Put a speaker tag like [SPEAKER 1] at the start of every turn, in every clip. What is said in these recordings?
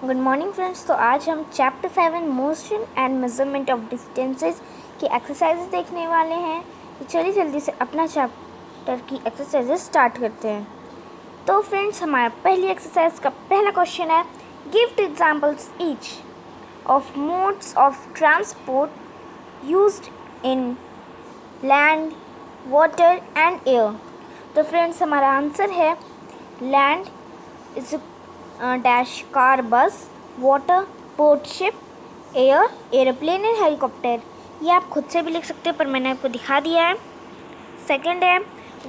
[SPEAKER 1] Good morning friends. तो आज हम chapter 7 motion and measurement of distances की एक्सरसाइजेस देखने वाले हैं। तो चलिए जल्दी से अपना चैप्टर की एक्सरसाइजेस स्टार्ट करते हैं। तो फ्रेंड्स, हमारा पहली एक्सरसाइज का पहला क्वेश्चन है, give the examples each of modes of transport used in land, water and air. तो फ्रेंड्स, हमारा आंसर है land is dash car bus, water boat ship, air aeroplane and helicopter. ये आप खुद से भी लिख सकते हो पर मैंने आपको दिखा दिया है। सेकंड है,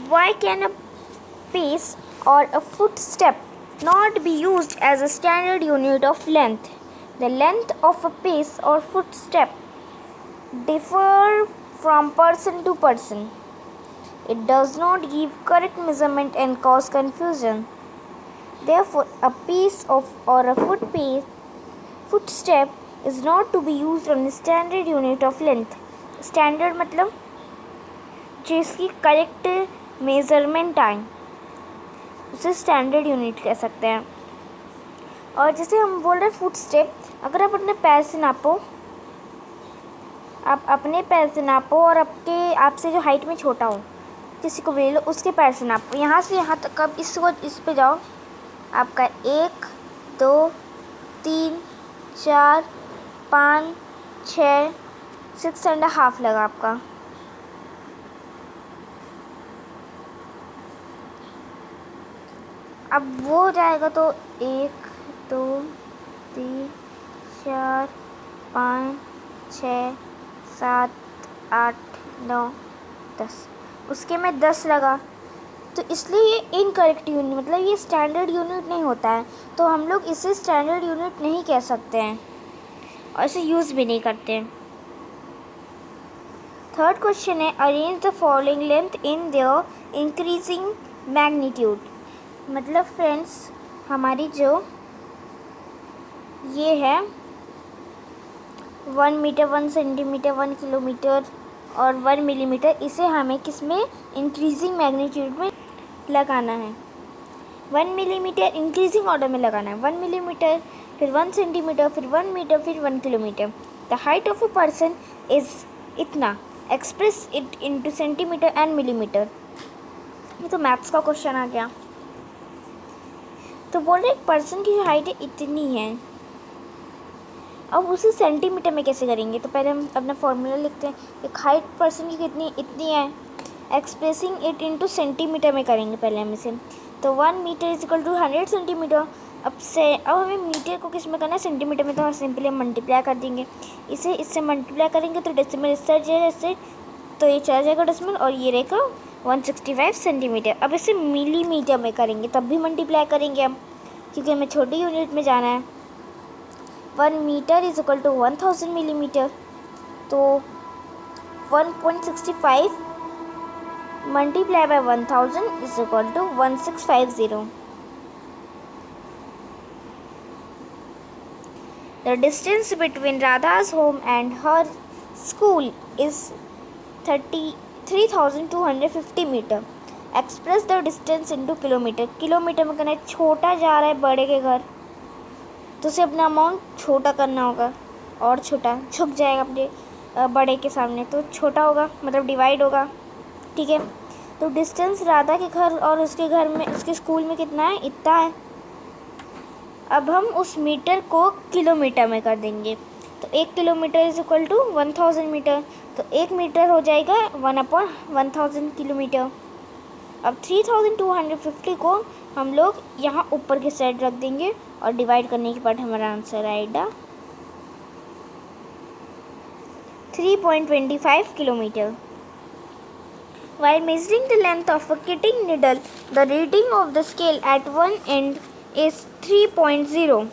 [SPEAKER 1] Y can a pace or a footstep not be used as a standard unit of length. The length of a pace or footstep differ from person to person. It does not give correct measurement and cause confusion. Therefore, a piece of or a footstep is not to be used on a standard unit of length. Standard मतलब जिसकी correct measurement आए उसे standard unit कह सकते हैं। और जैसे हम बोल रहे हैं फुटस्टेप, अगर आप अपने पैर से नापो, आप अपने पैर से नापो और आपसे जो हाइट में छोटा हो किसी को भी ले लो, उसके पैर से नापो, यहाँ से यहाँ तक। अब इस पे जाओ, आपका 1 2 3 4 5 6 6.5 लगा आपका। अब वो हो जाएगा तो 1 2 3 4 5 6 7 8 9 10, उसके में 10 लगा, तो इसलिए ये इनकरेक्ट यूनिट, मतलब ये स्टैंडर्ड यूनिट नहीं होता है। तो हम लोग इसे स्टैंडर्ड यूनिट नहीं कह सकते हैं और इसे यूज़ भी नहीं करते हैं। थर्ड क्वेश्चन है, arrange the following length in their increasing magnitude. मतलब फ्रेंड्स, हमारी जो ये है 1 मीटर, 1 सेंटीमीटर, 1 किलोमीटर और 1 मिलीमीटर, इसे हमें किस में इंक्रीजिंग मैग्नीट्यूड में लगाना है। 1 मिलीमीटर इंक्रीजिंग ऑर्डर में लगाना है। 1 मिलीमीटर, फिर 1 सेंटीमीटर, फिर 1 मीटर, फिर 1 kilometre. The height of a person is इतना, express it into centimetre and millimetre. ये तो मैथ्स का क्वेश्चन आ गया। तो बोल रहे एक पर्सन की हाइट इतनी है, अब उसे सेंटीमीटर में कैसे करेंगे? तो पहले हम अपना फॉर्मूला लिखते हैं। एक हाइट पर्सन की कितनी इतनी है, एक्सप्रेसिंग इट इनटू सेंटीमीटर में करेंगे पहले हम इसे। तो 1 metre is equal to 100 centimetre. अब हमें मीटर को किस में करना है, सेंटीमीटर में। तो हम सिंपली हम मल्टीप्लाई कर देंगे, इसे इससे मल्टीप्लाई करेंगे तो डेसिमल इससे तो ये चला जाएगा डेसिमल, और ये रहेगा 165 सेंटीमीटर। अब इसे मिलीमीटर में करेंगे, तब भी मल्टीप्लाई करेंगे हम, क्योंकि हमें छोटी यूनिट में जाना है। 1 metre is equal to 1000 millimetre. तो 1.65 multiply by 1000 is equal to 1650। The distance between Radha's home and her school is 33,250 metre. Express the distance into kilometre. Kilometre में करना है, छोटा जा रहा है बड़े के घर, तो उसे अपना अमाउंट छोटा करना होगा, और छोटा झुक जाएगा अपने बड़े के सामने, तो छोटा होगा, मतलब डिवाइड होगा। ठीक है, तो डिस्टेंस राधा के घर और उसके घर में, उसके स्कूल में कितना है, इतना है। अब हम उस मीटर को किलोमीटर में कर देंगे। तो 1 kilometre is equal to 1000 metre. तो 1 मीटर हो जाएगा 1/1000 किलोमीटर। अब 3250 को हम लोग यहाँ ऊपर की साइड रख देंगे और डिवाइड करने के बाद हमारा आंसर आएगा 3.25 kilometre. While measuring the length of a knitting needle, the reading of the scale at one end is 3.0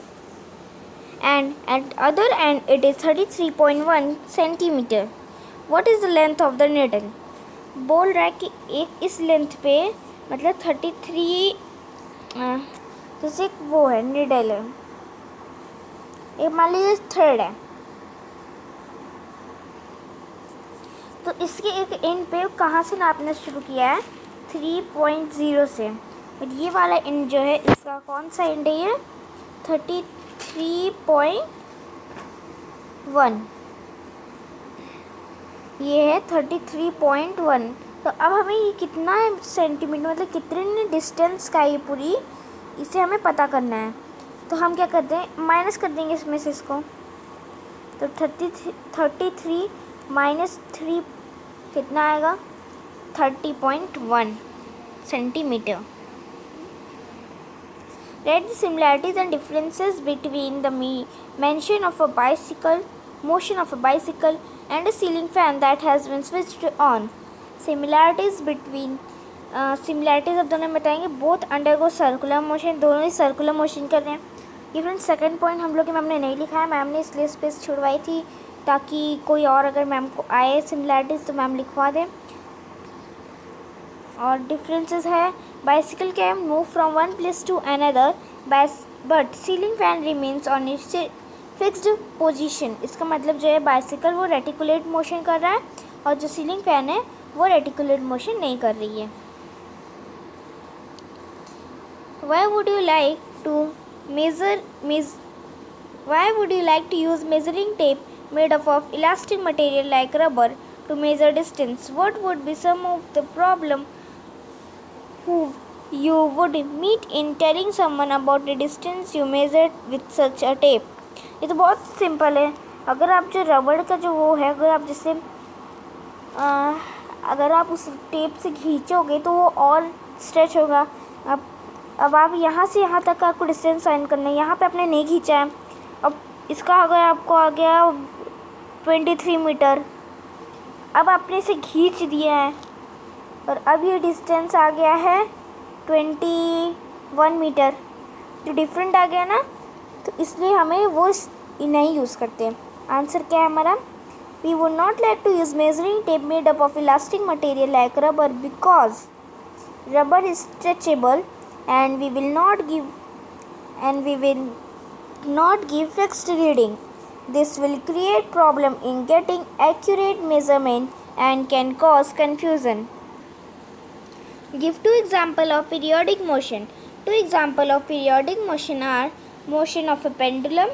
[SPEAKER 1] and at other end it is 33.1 centimeter. What is the length of the needle? बोल रहा है कि एक इस length पे, मतलब 33, जैसे एक वो है निडल है, एक मान लीजिए थ्रेड है, तो इसके एक एंड पे कहाँ से नापना शुरू किया है, 3.0 से। और ये वाला एंड जो है, इसका कौन सा एंड है, ये 33 33.1, ये है 33.1। तो अब हमें ये कितना है सेंटीमीटर, मतलब कितने डिस्टेंस का ये पूरी, इसे हमें पता करना है। तो हम क्या करते हैं, माइनस कर देंगे इसमें से इसको। तो 33 माइनस 3 कितना आएगा, 30.1 centimetre. Write the similarities and differences between the motion of a bicycle and a ceiling fan that has been switched on. Similarities अब दोनों बताएंगे। बोथ अंडरगो सर्कुलर मोशन, दोनों ही सर्कुलर मोशन कर रहे हैं। ये फ्रेंड्स सेकंड पॉइंट हम लोग की मैम ने नहीं लिखा है, मैम ने इसलिए स्पेस छुड़वाई थी ताकि कोई और अगर मैम को आए सिमिलैरिटीज़ तो मैम लिखवा दें। और डिफरेंसेस है, bicycle can move from one place to another but ceiling fan remains on its fixed position. इसका मतलब जो है बाइसिकल वो रेटिकुलेट मोशन कर रहा है और जो सीलिंग फैन है वो रेटिकुलेट मोशन नहीं कर रही है। Why would you like to use measuring tape made up of elastic material like rubber to measure distance? What would be some of the problem you would meet in telling someone about the distance you measured with such a tape? ये तो बहुत simple है। अगर आप जो रबड़ का जो वो है, अगर आप जैसे अगर आप उस टेप से खींचोगे तो वो और स्ट्रेच होगा। अब आप यहाँ से यहाँ तक आपको डिस्टेंस फाइंड करना है, यहाँ पे आपने नहीं खींचा है। अब इसका अगर आपको आ गया 23 मीटर, अब आपने इसे खींच दिया है और अब ये डिस्टेंस आ गया है 21 मीटर, जो डिफरेंट आ गया ना, तो इसलिए हमें वो नहीं यूज़ करते। आंसर क्या है हमारा, we would not like to use measuring tape made up of elastic material like rubber because rubber is stretchable and we will not give fixed reading. This will create problem in getting accurate measurement and can cause confusion. Give two example of periodic motion. Two example of periodic motion are motion of a pendulum,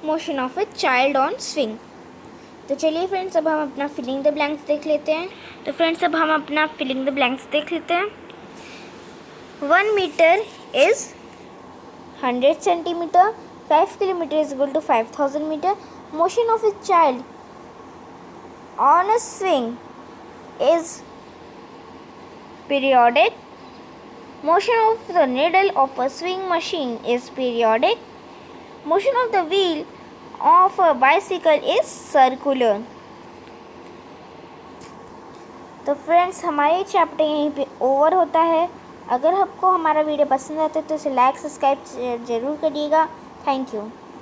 [SPEAKER 1] motion of a child on swing. तो चलिए friends अब हम अपना filling the blanks देख लेते हैं। 1 meter is 100 centimeter, 5 kilometer is equal to 5000 meter. Motion of a child on a swing is periodic. Motion of the needle of a swing machine is periodic. Motion of the wheel of a bicycle is circular. तो friends हमारे chapter यहीं पे over होता है। अगर आपको हमारा video पसंद आता है तो इसे लाइक सब्सक्राइब ज़रूर करिएगा। Thank you.